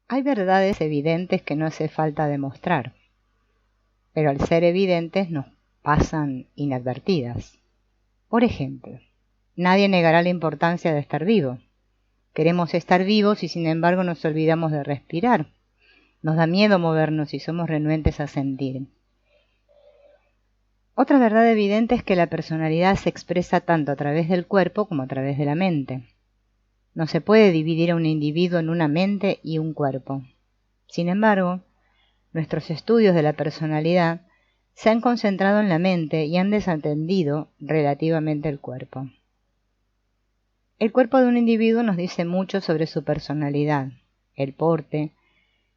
Hay verdades evidentes que no hace falta demostrar, pero al ser evidentes nos pasan inadvertidas. Por ejemplo, nadie negará la importancia de estar vivo. Queremos estar vivos y sin embargo nos olvidamos de respirar. Nos da miedo movernos y somos renuentes a sentir. Otra verdad evidente es que la personalidad se expresa tanto a través del cuerpo como a través de la mente. No se puede dividir a un individuo en una mente y un cuerpo. Sin embargo, nuestros estudios de la personalidad se han concentrado en la mente y han desatendido relativamente el cuerpo. El cuerpo de un individuo nos dice mucho sobre su personalidad, el porte,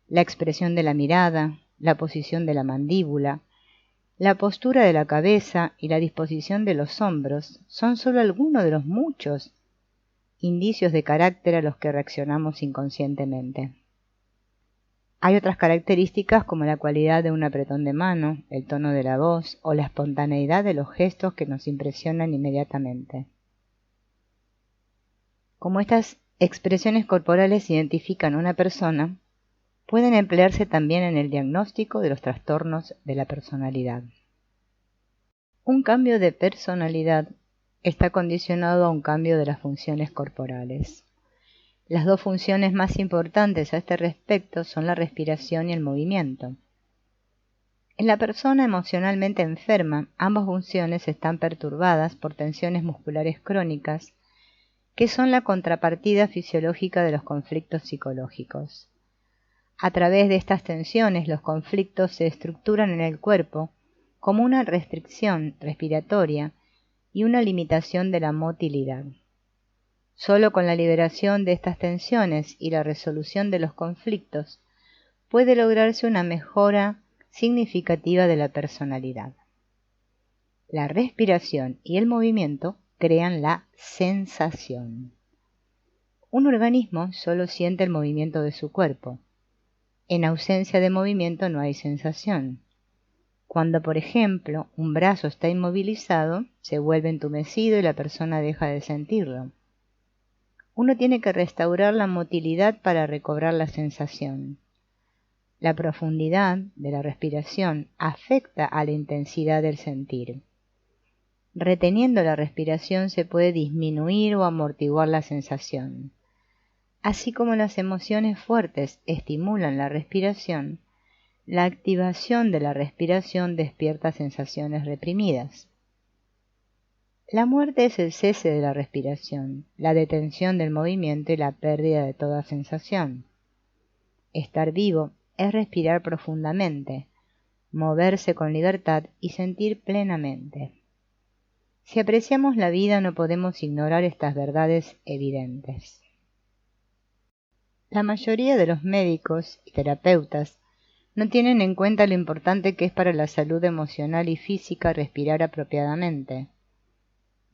la expresión de la mirada, la posición de la mandíbula, la postura de la cabeza y la disposición de los hombros son solo algunos de los muchos indicios de carácter a los que reaccionamos inconscientemente. Hay otras características como la cualidad de un apretón de mano, el tono de la voz o la espontaneidad de los gestos que nos impresionan inmediatamente. Como estas expresiones corporales identifican a una persona, pueden emplearse también en el diagnóstico de los trastornos de la personalidad. Un cambio de personalidad está condicionado a un cambio de las funciones corporales. Las dos funciones más importantes a este respecto son la respiración y el movimiento. En la persona emocionalmente enferma, ambas funciones están perturbadas por tensiones musculares crónicas, que son la contrapartida fisiológica de los conflictos psicológicos. A través de estas tensiones, los conflictos se estructuran en el cuerpo como una restricción respiratoria y una limitación de la motilidad. Solo con la liberación de estas tensiones y la resolución de los conflictos puede lograrse una mejora significativa de la personalidad. La respiración y el movimiento crean la sensación. Un organismo solo siente el movimiento de su cuerpo. En ausencia de movimiento no hay sensación. Cuando, por ejemplo, un brazo está inmovilizado, se vuelve entumecido y la persona deja de sentirlo. Uno tiene que restaurar la motilidad para recobrar la sensación. La profundidad de la respiración afecta a la intensidad del sentir. Reteniendo la respiración se puede disminuir o amortiguar la sensación. Así como las emociones fuertes estimulan la respiración, la activación de la respiración despierta sensaciones reprimidas. La muerte es el cese de la respiración, la detención del movimiento y la pérdida de toda sensación. Estar vivo es respirar profundamente, moverse con libertad y sentir plenamente. Si apreciamos la vida no podemos ignorar estas verdades evidentes. La mayoría de los médicos y terapeutas no tienen en cuenta lo importante que es para la salud emocional y física respirar apropiadamente.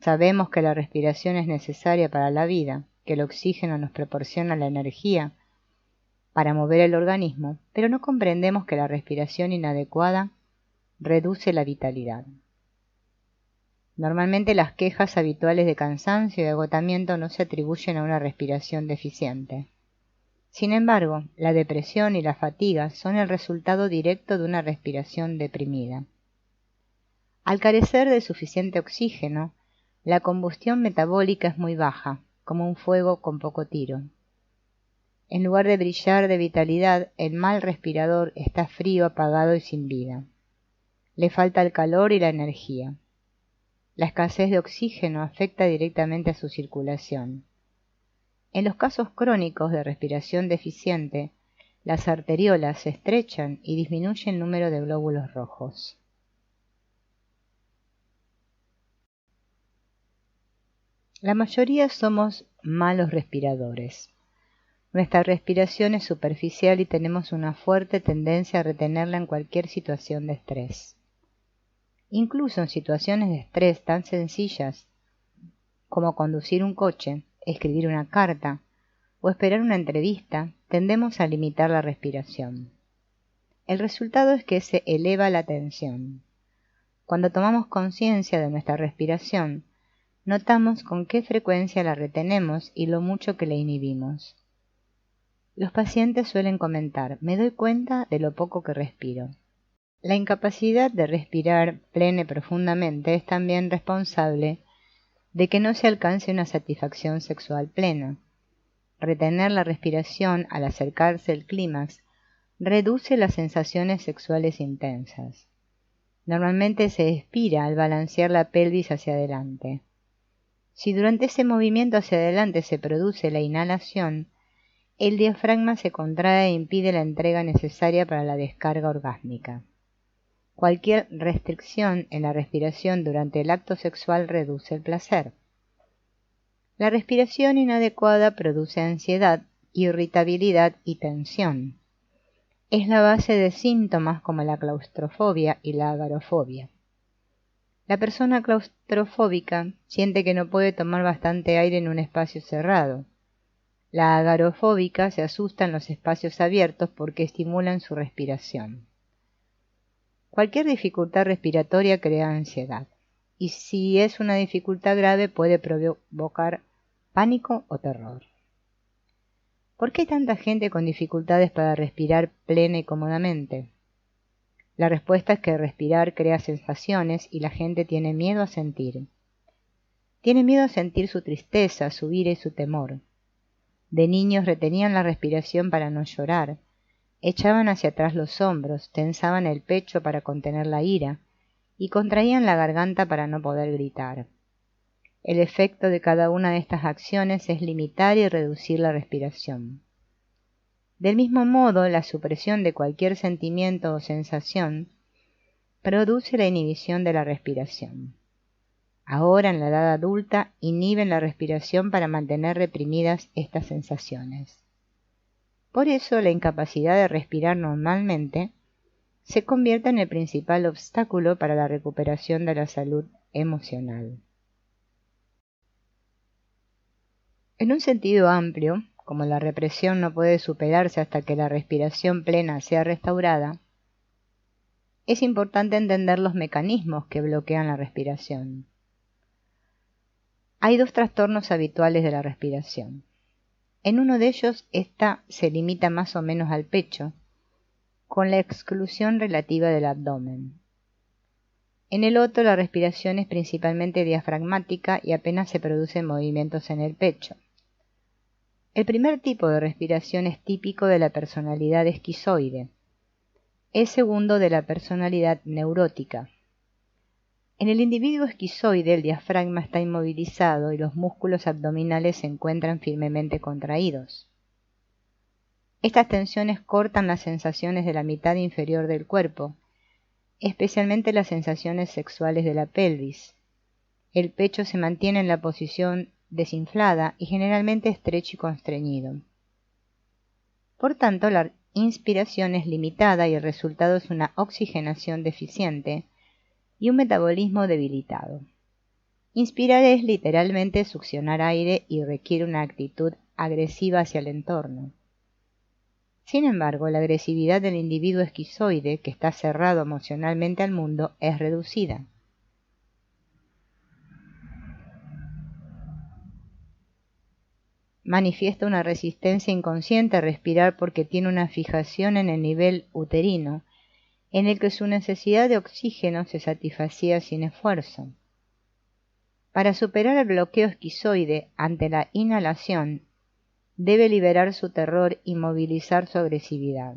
Sabemos que la respiración es necesaria para la vida, que el oxígeno nos proporciona la energía para mover el organismo, pero no comprendemos que la respiración inadecuada reduce la vitalidad. Normalmente las quejas habituales de cansancio y agotamiento no se atribuyen a una respiración deficiente. Sin embargo, la depresión y la fatiga son el resultado directo de una respiración deprimida. Al carecer de suficiente oxígeno, la combustión metabólica es muy baja, como un fuego con poco tiro. En lugar de brillar de vitalidad, el mal respirador está frío, apagado y sin vida. Le falta el calor y la energía. La escasez de oxígeno afecta directamente a su circulación. En los casos crónicos de respiración deficiente, las arteriolas se estrechan y disminuye el número de glóbulos rojos. La mayoría somos malos respiradores. Nuestra respiración es superficial y tenemos una fuerte tendencia a retenerla en cualquier situación de estrés. Incluso en situaciones de estrés tan sencillas como conducir un coche, escribir una carta o esperar una entrevista, tendemos a limitar la respiración. El resultado es que se eleva la tensión. Cuando tomamos conciencia de nuestra respiración, notamos con qué frecuencia la retenemos y lo mucho que la inhibimos. Los pacientes suelen comentar: me doy cuenta de lo poco que respiro. La incapacidad de respirar plena y profundamente es también responsable de que no se alcance una satisfacción sexual plena. Retener la respiración al acercarse el clímax reduce las sensaciones sexuales intensas. Normalmente se expira al balancear la pelvis hacia adelante. Si durante ese movimiento hacia adelante se produce la inhalación, el diafragma se contrae e impide la entrega necesaria para la descarga orgásmica. Cualquier restricción en la respiración durante el acto sexual reduce el placer. La respiración inadecuada produce ansiedad, irritabilidad y tensión. Es la base de síntomas como la claustrofobia y la agorafobia. La persona claustrofóbica siente que no puede tomar bastante aire en un espacio cerrado. La agorafóbica se asusta en los espacios abiertos porque estimulan su respiración. Cualquier dificultad respiratoria crea ansiedad, y si es una dificultad grave puede provocar pánico o terror. ¿Por qué hay tanta gente con dificultades para respirar plena y cómodamente? La respuesta es que respirar crea sensaciones y la gente tiene miedo a sentir. Tiene miedo a sentir su tristeza, su ira y su temor. De niños retenían la respiración para no llorar, echaban hacia atrás los hombros, tensaban el pecho para contener la ira y contraían la garganta para no poder gritar. El efecto de cada una de estas acciones es limitar y reducir la respiración. Del mismo modo, la supresión de cualquier sentimiento o sensación produce la inhibición de la respiración. Ahora, en la edad adulta, inhiben la respiración para mantener reprimidas estas sensaciones. Por eso, la incapacidad de respirar normalmente se convierte en el principal obstáculo para la recuperación de la salud emocional. En un sentido amplio, como la represión no puede superarse hasta que la respiración plena sea restaurada, es importante entender los mecanismos que bloquean la respiración. Hay dos trastornos habituales de la respiración. En uno de ellos, esta se limita más o menos al pecho, con la exclusión relativa del abdomen. En el otro, la respiración es principalmente diafragmática y apenas se producen movimientos en el pecho. El primer tipo de respiración es típico de la personalidad esquizoide, el segundo de la personalidad neurótica. En el individuo esquizoide el diafragma está inmovilizado y los músculos abdominales se encuentran firmemente contraídos. Estas tensiones cortan las sensaciones de la mitad inferior del cuerpo, especialmente las sensaciones sexuales de la pelvis. El pecho se mantiene en la posición desinflada y generalmente estrecho y constreñido. Por tanto, la inspiración es limitada y el resultado es una oxigenación deficiente y un metabolismo debilitado. Inspirar es literalmente succionar aire y requiere una actitud agresiva hacia el entorno. Sin embargo, la agresividad del individuo esquizoide, que está cerrado emocionalmente al mundo, es reducida. Manifiesta una resistencia inconsciente a respirar porque tiene una fijación en el nivel uterino, en el que su necesidad de oxígeno se satisfacía sin esfuerzo. Para superar el bloqueo esquizoide ante la inhalación, debe liberar su terror y movilizar su agresividad.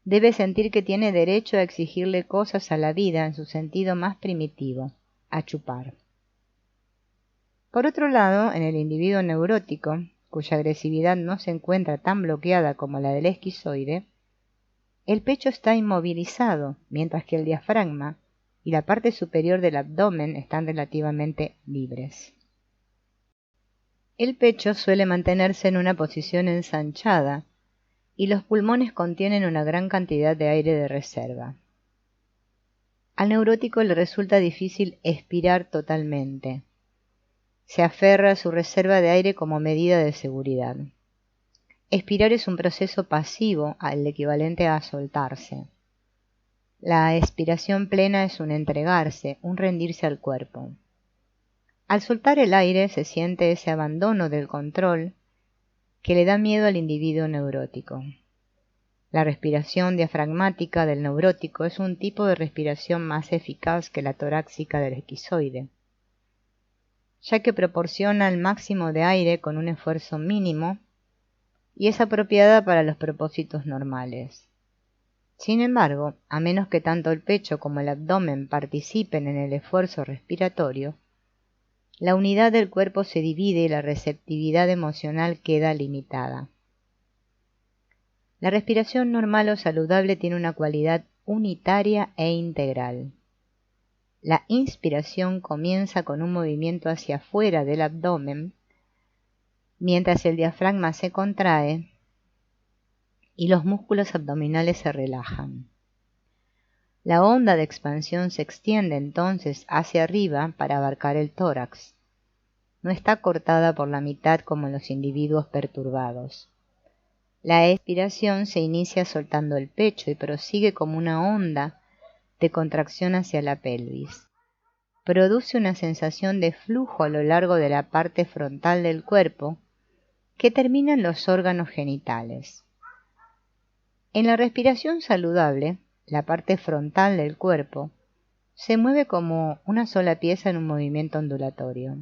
Debe sentir que tiene derecho a exigirle cosas a la vida en su sentido más primitivo, a chupar. Por otro lado, en el individuo neurótico, cuya agresividad no se encuentra tan bloqueada como la del esquizoide, el pecho está inmovilizado, mientras que el diafragma y la parte superior del abdomen están relativamente libres. El pecho suele mantenerse en una posición ensanchada y los pulmones contienen una gran cantidad de aire de reserva. Al neurótico le resulta difícil expirar totalmente. Se aferra a su reserva de aire como medida de seguridad. Expirar es un proceso pasivo, el equivalente a soltarse. La expiración plena es un entregarse, un rendirse al cuerpo. Al soltar el aire se siente ese abandono del control que le da miedo al individuo neurótico. La respiración diafragmática del neurótico es un tipo de respiración más eficaz que la torácica del esquizoide, ya que proporciona el máximo de aire con un esfuerzo mínimo y es apropiada para los propósitos normales. Sin embargo, a menos que tanto el pecho como el abdomen participen en el esfuerzo respiratorio, la unidad del cuerpo se divide y la receptividad emocional queda limitada. La respiración normal o saludable tiene una cualidad unitaria e integral. La inspiración comienza con un movimiento hacia afuera del abdomen, mientras el diafragma se contrae y los músculos abdominales se relajan. La onda de expansión se extiende entonces hacia arriba para abarcar el tórax. No está cortada por la mitad como en los individuos perturbados. La expiración se inicia soltando el pecho y prosigue como una onda de contracción hacia la pelvis. Produce una sensación de flujo a lo largo de la parte frontal del cuerpo que termina en los órganos genitales. En la respiración saludable, la parte frontal del cuerpo se mueve como una sola pieza en un movimiento ondulatorio.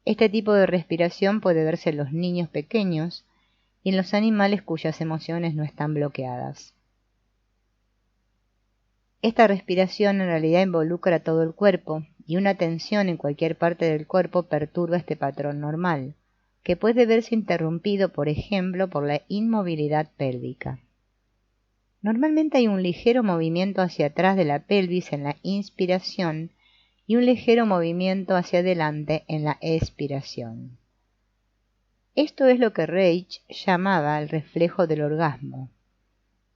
Este tipo de respiración puede verse en los niños pequeños y en los animales cuyas emociones no están bloqueadas. Esta respiración en realidad involucra todo el cuerpo y una tensión en cualquier parte del cuerpo perturba este patrón normal, que puede verse interrumpido, por ejemplo, por la inmovilidad pélvica. Normalmente hay un ligero movimiento hacia atrás de la pelvis en la inspiración y un ligero movimiento hacia adelante en la expiración. Esto es lo que Reich llamaba el reflejo del orgasmo.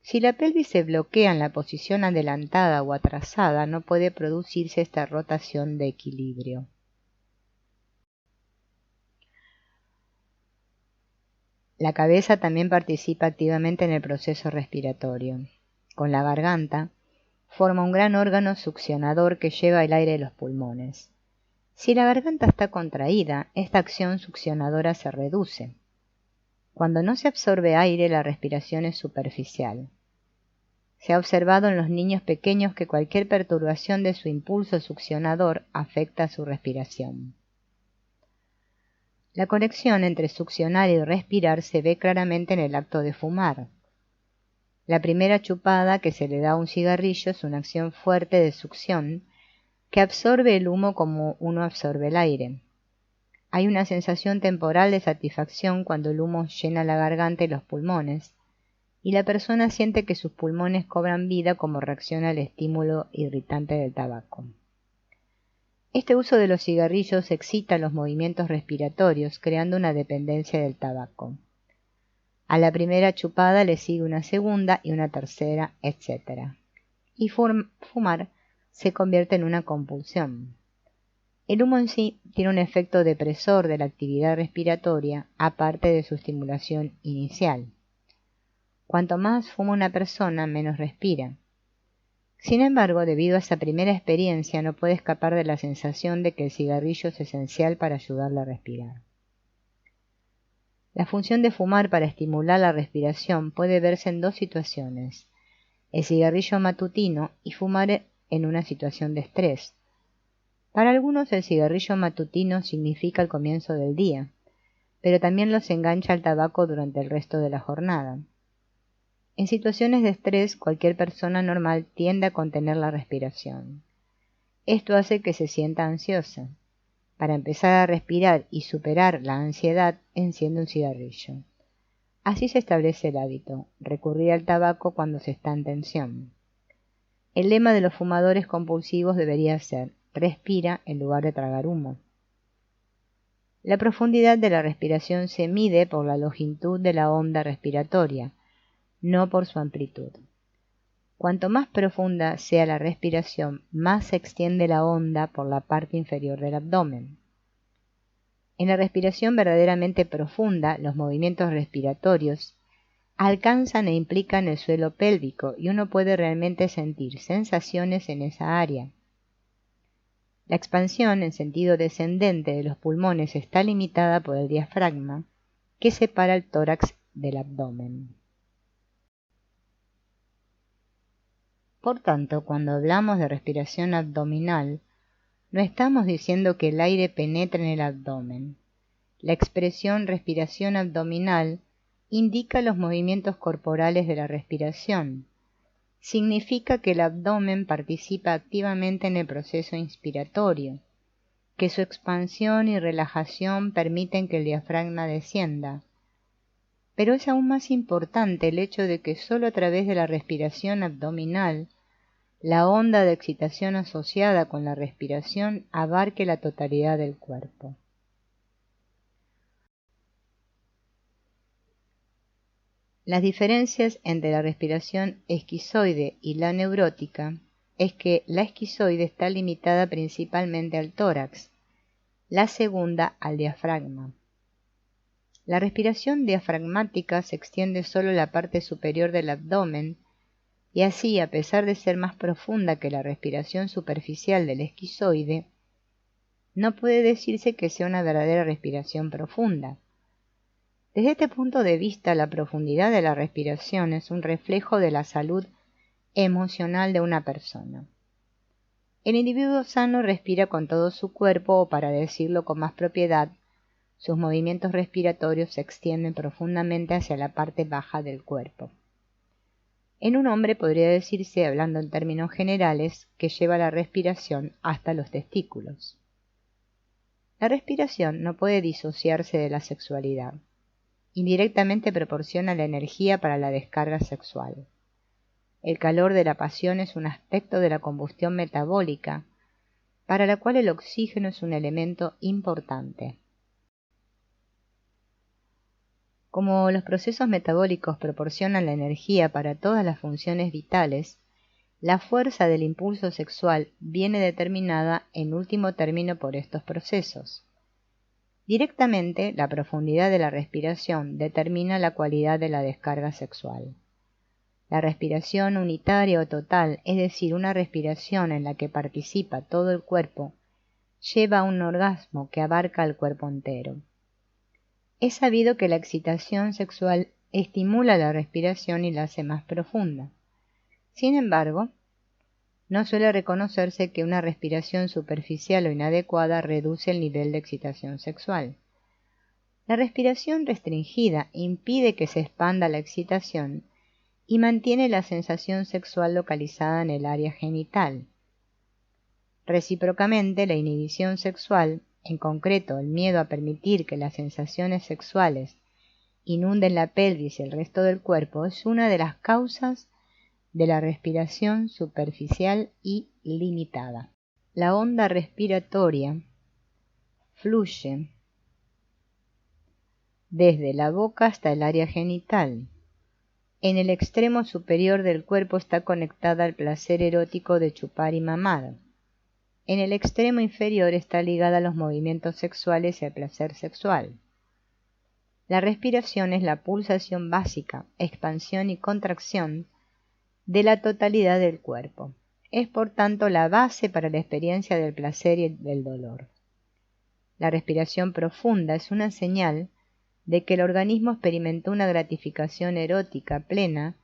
Si la pelvis se bloquea en la posición adelantada o atrasada, no puede producirse esta rotación de equilibrio. La cabeza también participa activamente en el proceso respiratorio. Con la garganta, forma un gran órgano succionador que lleva el aire a los pulmones. Si la garganta está contraída, esta acción succionadora se reduce. Cuando no se absorbe aire, la respiración es superficial. Se ha observado en los niños pequeños que cualquier perturbación de su impulso succionador afecta su respiración. La conexión entre succionar y respirar se ve claramente en el acto de fumar. La primera chupada que se le da a un cigarrillo es una acción fuerte de succión que absorbe el humo como uno absorbe el aire. Hay una sensación temporal de satisfacción cuando el humo llena la garganta y los pulmones, y la persona siente que sus pulmones cobran vida como reacción al estímulo irritante del tabaco. Este uso de los cigarrillos excita los movimientos respiratorios, creando una dependencia del tabaco. A la primera chupada le sigue una segunda y una tercera, etc. Y fumar se convierte en una compulsión. El humo en sí tiene un efecto depresor de la actividad respiratoria, aparte de su estimulación inicial. Cuanto más fuma una persona, menos respira. Sin embargo, debido a esa primera experiencia, no puede escapar de la sensación de que el cigarrillo es esencial para ayudarle a respirar. La función de fumar para estimular la respiración puede verse en dos situaciones: el cigarrillo matutino y fumar en una situación de estrés. Para algunos el cigarrillo matutino significa el comienzo del día, pero también los engancha al tabaco durante el resto de la jornada. En situaciones de estrés, cualquier persona normal tiende a contener la respiración. Esto hace que se sienta ansiosa. Para empezar a respirar y superar la ansiedad, enciende un cigarrillo. Así se establece el hábito, recurrir al tabaco cuando se está en tensión. El lema de los fumadores compulsivos debería ser: respira en lugar de tragar humo. La profundidad de la respiración se mide por la longitud de la onda respiratoria, no por su amplitud. Cuanto más profunda sea la respiración, más se extiende la onda por la parte inferior del abdomen. En la respiración verdaderamente profunda, los movimientos respiratorios alcanzan e implican el suelo pélvico y uno puede realmente sentir sensaciones en esa área. La expansión en sentido descendente de los pulmones está limitada por el diafragma que separa el tórax del abdomen. Por tanto, cuando hablamos de respiración abdominal, no estamos diciendo que el aire penetre en el abdomen. La expresión respiración abdominal indica los movimientos corporales de la respiración. Significa que el abdomen participa activamente en el proceso inspiratorio, que su expansión y relajación permiten que el diafragma descienda. Pero es aún más importante el hecho de que sólo a través de la respiración abdominal, la onda de excitación asociada con la respiración abarque la totalidad del cuerpo. Las diferencias entre la respiración esquizoide y la neurótica es que la esquizoide está limitada principalmente al tórax, la segunda al diafragma. La respiración diafragmática se extiende solo la parte superior del abdomen y así, a pesar de ser más profunda que la respiración superficial del esquizoide, no puede decirse que sea una verdadera respiración profunda. Desde este punto de vista, la profundidad de la respiración es un reflejo de la salud emocional de una persona. El individuo sano respira con todo su cuerpo, o para decirlo con más propiedad, sus movimientos respiratorios se extienden profundamente hacia la parte baja del cuerpo. En un hombre podría decirse, hablando en términos generales, que lleva la respiración hasta los testículos. La respiración no puede disociarse de la sexualidad. Indirectamente proporciona la energía para la descarga sexual. El calor de la pasión es un aspecto de la combustión metabólica, para la cual el oxígeno es un elemento importante. Como los procesos metabólicos proporcionan la energía para todas las funciones vitales, la fuerza del impulso sexual viene determinada en último término por estos procesos. Directamente, la profundidad de la respiración determina la cualidad de la descarga sexual. La respiración unitaria o total, es decir, una respiración en la que participa todo el cuerpo, lleva a un orgasmo que abarca el cuerpo entero. Es sabido que la excitación sexual estimula la respiración y la hace más profunda. Sin embargo, no suele reconocerse que una respiración superficial o inadecuada reduce el nivel de excitación sexual. La respiración restringida impide que se expanda la excitación y mantiene la sensación sexual localizada en el área genital. Recíprocamente, la inhibición sexual, en concreto el miedo a permitir que las sensaciones sexuales inunden la pelvis y el resto del cuerpo, es una de las causas de la respiración superficial y limitada. La onda respiratoria fluye desde la boca hasta el área genital. En el extremo superior del cuerpo está conectada al placer erótico de chupar y mamar. En el extremo inferior está ligada a los movimientos sexuales y al placer sexual. La respiración es la pulsación básica, expansión y contracción de la totalidad del cuerpo. Es por tanto la base para la experiencia del placer y del dolor. La respiración profunda es una señal de que el organismo experimentó una gratificación erótica plena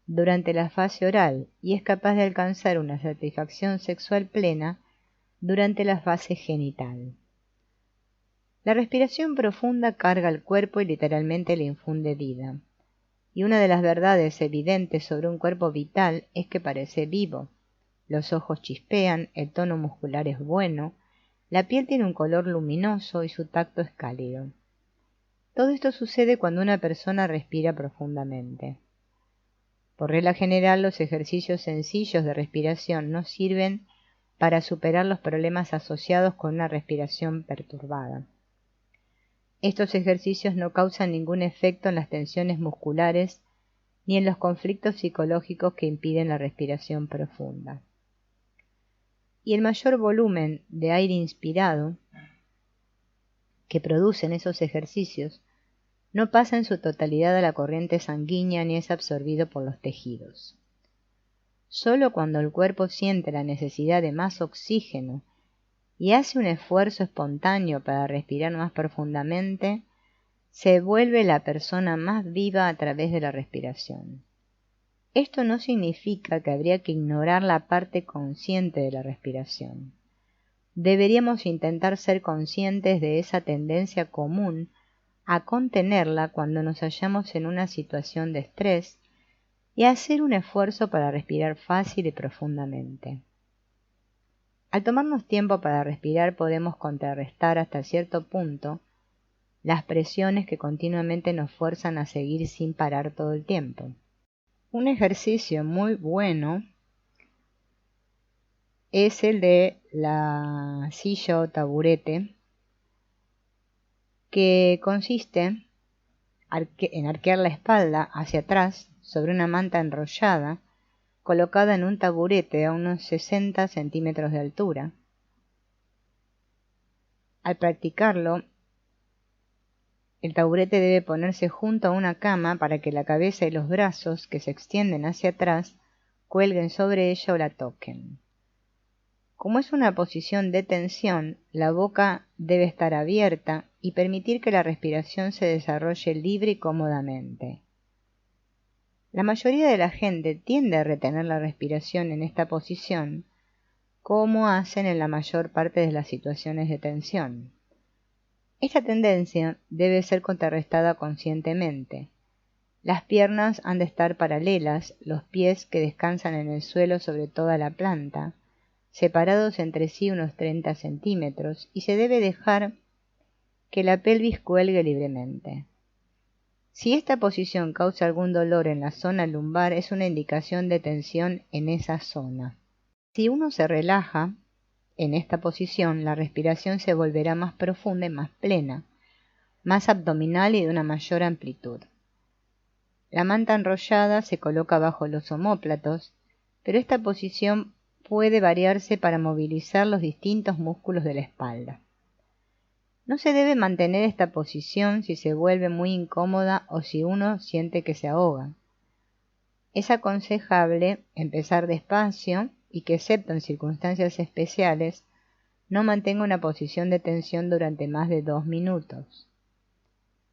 durante la fase oral y es capaz de alcanzar una satisfacción sexual plena durante la fase genital. La respiración profunda carga el cuerpo y literalmente le infunde vida. Y una de las verdades evidentes sobre un cuerpo vital es que parece vivo. Los ojos chispean, el tono muscular es bueno, la piel tiene un color luminoso y su tacto es cálido. Todo esto sucede cuando una persona respira profundamente. Por regla general, los ejercicios sencillos de respiración no sirven para superar los problemas asociados con una respiración perturbada. Estos ejercicios no causan ningún efecto en las tensiones musculares ni en los conflictos psicológicos que impiden la respiración profunda. Y el mayor volumen de aire inspirado que producen esos ejercicios no pasa en su totalidad a la corriente sanguínea ni es absorbido por los tejidos. Solo cuando el cuerpo siente la necesidad de más oxígeno y hace un esfuerzo espontáneo para respirar más profundamente, se vuelve la persona más viva a través de la respiración. Esto no significa que habría que ignorar la parte consciente de la respiración. Deberíamos intentar ser conscientes de esa tendencia común a contenerla cuando nos hallamos en una situación de estrés y hacer un esfuerzo para respirar fácil y profundamente. Al tomarnos tiempo para respirar podemos contrarrestar hasta cierto punto las presiones que continuamente nos fuerzan a seguir sin parar todo el tiempo. Un ejercicio muy bueno es el de la silla o taburete, que consiste en arquear la espalda hacia atrás sobre una manta enrollada colocada en un taburete a unos 60 centímetros de altura. Al practicarlo, el taburete debe ponerse junto a una cama para que la cabeza y los brazos, que se extienden hacia atrás, cuelguen sobre ella o la toquen. Como es una posición de tensión, la boca debe estar abierta y permitir que la respiración se desarrolle libre y cómodamente. La mayoría de la gente tiende a retener la respiración en esta posición, como hacen en la mayor parte de las situaciones de tensión. Esta tendencia debe ser contrarrestada conscientemente. Las piernas han de estar paralelas, los pies que descansan en el suelo sobre toda la planta, separados entre sí unos 30 centímetros, y se debe dejar que la pelvis cuelgue libremente. Si esta posición causa algún dolor en la zona lumbar, es una indicación de tensión en esa zona. Si uno se relaja en esta posición, la respiración se volverá más profunda y más plena, más abdominal y de una mayor amplitud. La manta enrollada se coloca bajo los omóplatos, pero esta posición puede variarse para movilizar los distintos músculos de la espalda. No se debe mantener esta posición si se vuelve muy incómoda o si uno siente que se ahoga. Es aconsejable empezar despacio y que, excepto en circunstancias especiales, no mantenga una posición de tensión durante más de 2 minutos.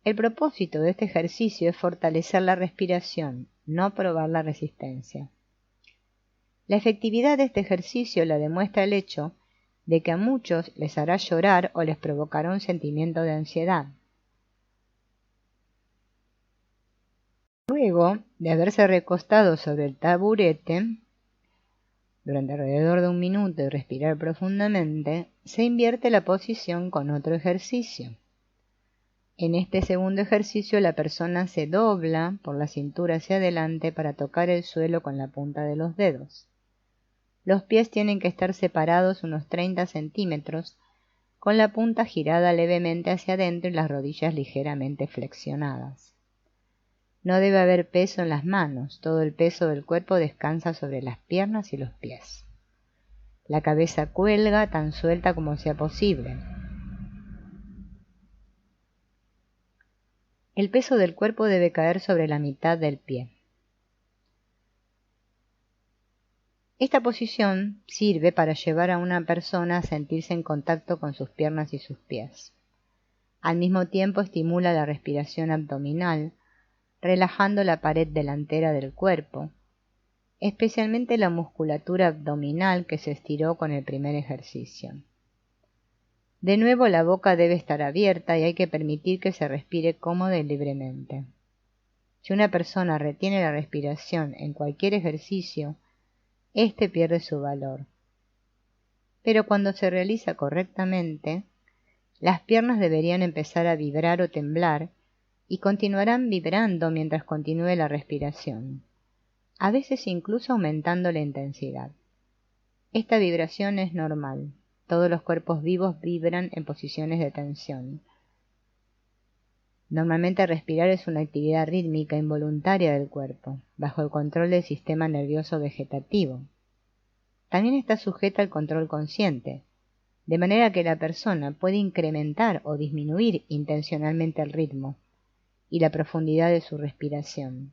El propósito de este ejercicio es fortalecer la respiración, no probar la resistencia. La efectividad de este ejercicio la demuestra el hecho de que a muchos les hará llorar o les provocará un sentimiento de ansiedad. Luego de haberse recostado sobre el taburete durante alrededor de 1 minuto y respirar profundamente, se invierte la posición con otro ejercicio. En este segundo ejercicio la persona se dobla por la cintura hacia adelante para tocar el suelo con la punta de los dedos. Los pies tienen que estar separados unos 30 centímetros, con la punta girada levemente hacia adentro y las rodillas ligeramente flexionadas. No debe haber peso en las manos, todo el peso del cuerpo descansa sobre las piernas y los pies. La cabeza cuelga tan suelta como sea posible. El peso del cuerpo debe caer sobre la mitad del pie. Esta posición sirve para llevar a una persona a sentirse en contacto con sus piernas y sus pies. Al mismo tiempo estimula la respiración abdominal, relajando la pared delantera del cuerpo, especialmente la musculatura abdominal que se estiró con el primer ejercicio. De nuevo, la boca debe estar abierta y hay que permitir que se respire cómoda y libremente. Si una persona retiene la respiración en cualquier ejercicio, éste pierde su valor. Pero cuando se realiza correctamente, las piernas deberían empezar a vibrar o temblar y continuarán vibrando mientras continúe la respiración, a veces incluso aumentando la intensidad. Esta vibración es normal. Todos los cuerpos vivos vibran en posiciones de tensión. Normalmente respirar es una actividad rítmica involuntaria del cuerpo, bajo el control del sistema nervioso vegetativo. También está sujeta al control consciente, de manera que la persona puede incrementar o disminuir intencionalmente el ritmo y la profundidad de su respiración.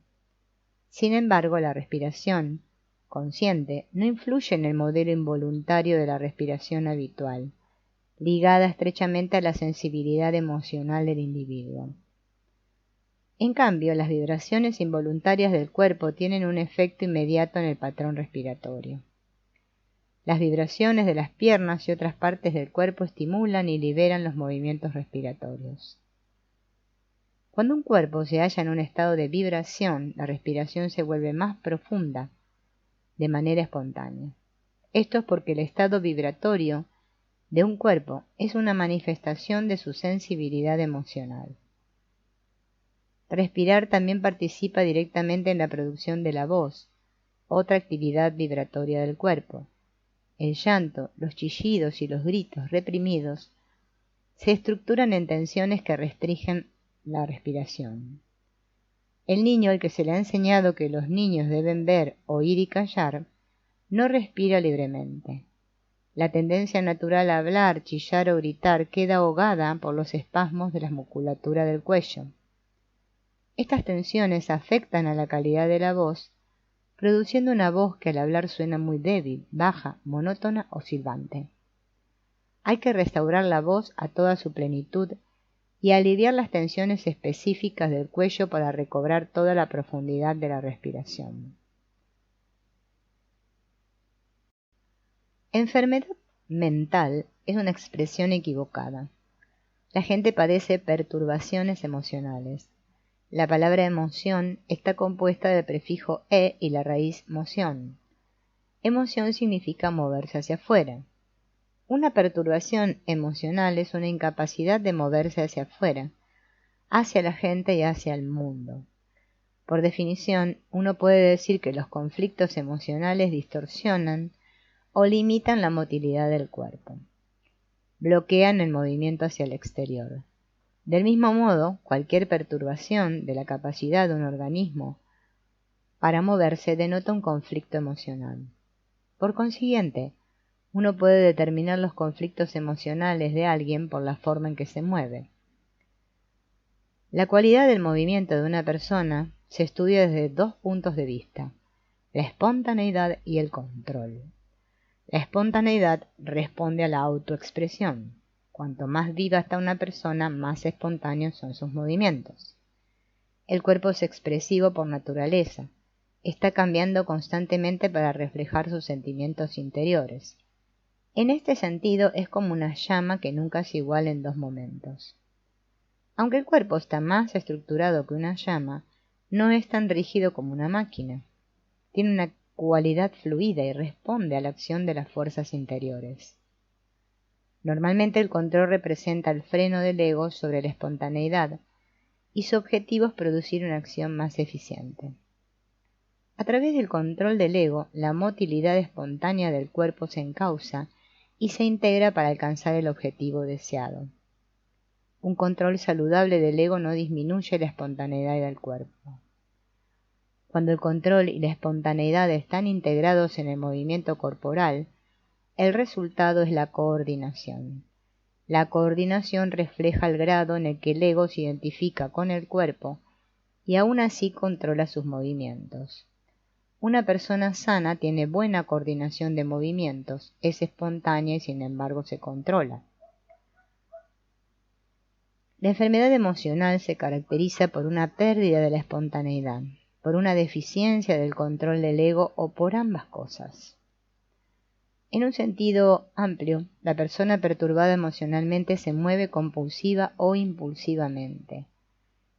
Sin embargo, la respiración consciente no influye en el modelo involuntario de la respiración habitual, ligada estrechamente a la sensibilidad emocional del individuo. En cambio, las vibraciones involuntarias del cuerpo tienen un efecto inmediato en el patrón respiratorio. Las vibraciones de las piernas y otras partes del cuerpo estimulan y liberan los movimientos respiratorios. Cuando un cuerpo se halla en un estado de vibración, la respiración se vuelve más profunda, de manera espontánea. Esto es porque el estado vibratorio de un cuerpo es una manifestación de su sensibilidad emocional. Respirar también participa directamente en la producción de la voz, otra actividad vibratoria del cuerpo. El llanto, los chillidos y los gritos reprimidos se estructuran en tensiones que restringen la respiración. El niño al que se le ha enseñado que los niños deben ver, oír y callar, no respira libremente. La tendencia natural a hablar, chillar o gritar queda ahogada por los espasmos de la musculatura del cuello. Estas tensiones afectan a la calidad de la voz, produciendo una voz que al hablar suena muy débil, baja, monótona o silbante. Hay que restaurar la voz a toda su plenitud y aliviar las tensiones específicas del cuello para recobrar toda la profundidad de la respiración. Enfermedad mental es una expresión equivocada. La gente padece perturbaciones emocionales. La palabra emoción está compuesta del prefijo e y la raíz moción. Emoción significa moverse hacia afuera. Una perturbación emocional es una incapacidad de moverse hacia afuera, hacia la gente y hacia el mundo. Por definición, uno puede decir que los conflictos emocionales distorsionan o limitan la motilidad del cuerpo. Bloquean el movimiento hacia el exterior. Del mismo modo, cualquier perturbación de la capacidad de un organismo para moverse denota un conflicto emocional. Por consiguiente, uno puede determinar los conflictos emocionales de alguien por la forma en que se mueve. La cualidad del movimiento de una persona se estudia desde dos puntos de vista: la espontaneidad y el control. La espontaneidad responde a la autoexpresión. Cuanto más viva está una persona, más espontáneos son sus movimientos. El cuerpo es expresivo por naturaleza. Está cambiando constantemente para reflejar sus sentimientos interiores. En este sentido, es como una llama que nunca es igual en dos momentos. Aunque el cuerpo está más estructurado que una llama, no es tan rígido como una máquina. Tiene una cualidad fluida y responde a la acción de las fuerzas interiores. Normalmente el control representa el freno del ego sobre la espontaneidad y su objetivo es producir una acción más eficiente. A través del control del ego, la motilidad espontánea del cuerpo se encausa y se integra para alcanzar el objetivo deseado. Un control saludable del ego no disminuye la espontaneidad del cuerpo. Cuando el control y la espontaneidad están integrados en el movimiento corporal, el resultado es la coordinación. La coordinación refleja el grado en el que el ego se identifica con el cuerpo y aún así controla sus movimientos. Una persona sana tiene buena coordinación de movimientos, es espontánea y sin embargo se controla. La enfermedad emocional se caracteriza por una pérdida de la espontaneidad, por una deficiencia del control del ego o por ambas cosas. En un sentido amplio, la persona perturbada emocionalmente se mueve compulsiva o impulsivamente.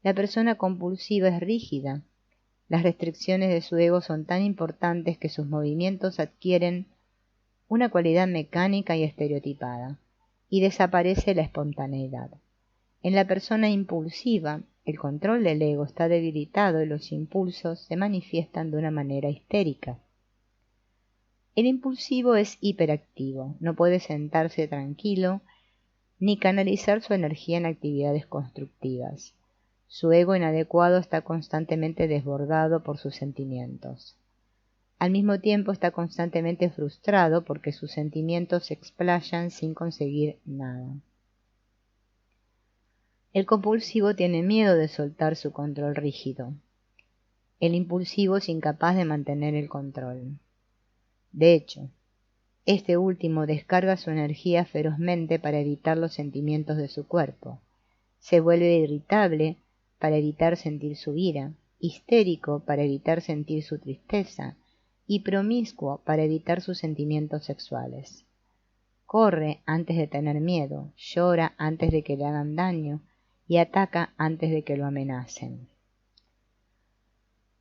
La persona compulsiva es rígida. Las restricciones de su ego son tan importantes que sus movimientos adquieren una cualidad mecánica y estereotipada, y desaparece la espontaneidad. En la persona impulsiva, el control del ego está debilitado y los impulsos se manifiestan de una manera histérica. El impulsivo es hiperactivo, no puede sentarse tranquilo ni canalizar su energía en actividades constructivas. Su ego inadecuado está constantemente desbordado por sus sentimientos. Al mismo tiempo está constantemente frustrado porque sus sentimientos se explayan sin conseguir nada. El compulsivo tiene miedo de soltar su control rígido. El impulsivo es incapaz de mantener el control. De hecho, este último descarga su energía ferozmente para evitar los sentimientos de su cuerpo. Se vuelve irritable para evitar sentir su ira, histérico para evitar sentir su tristeza y promiscuo para evitar sus sentimientos sexuales. Corre antes de tener miedo, llora antes de que le hagan daño y ataca antes de que lo amenacen.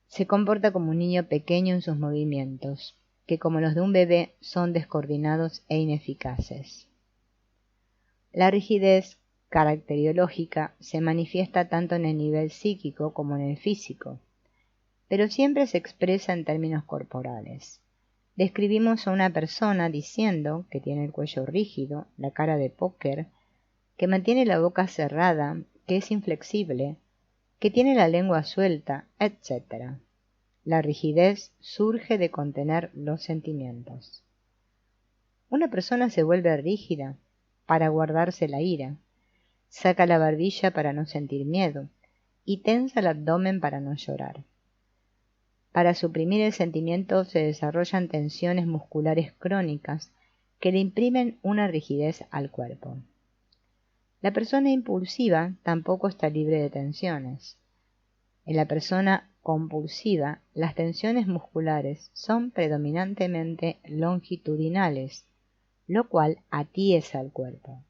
Se comporta como un niño pequeño en sus movimientos, que como los de un bebé son descoordinados e ineficaces. La rigidez caracteriológica se manifiesta tanto en el nivel psíquico como en el físico, pero siempre se expresa en términos corporales. Describimos a una persona diciendo que tiene el cuello rígido, la cara de póker, que mantiene la boca cerrada, que es inflexible, que tiene la lengua suelta, etc. La rigidez surge de contener los sentimientos. Una persona se vuelve rígida para guardarse la ira, saca la barbilla para no sentir miedo y tensa el abdomen para no llorar. Para suprimir el sentimiento se desarrollan tensiones musculares crónicas que le imprimen una rigidez al cuerpo. La persona impulsiva tampoco está libre de tensiones. En la persona compulsiva, las tensiones musculares son predominantemente longitudinales, lo cual atiesa el cuerpo.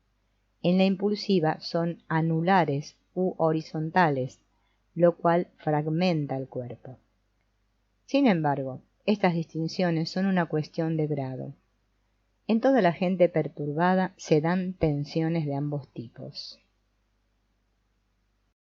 En la impulsiva son anulares u horizontales, lo cual fragmenta el cuerpo. Sin embargo, estas distinciones son una cuestión de grado. En toda la gente perturbada se dan tensiones de ambos tipos.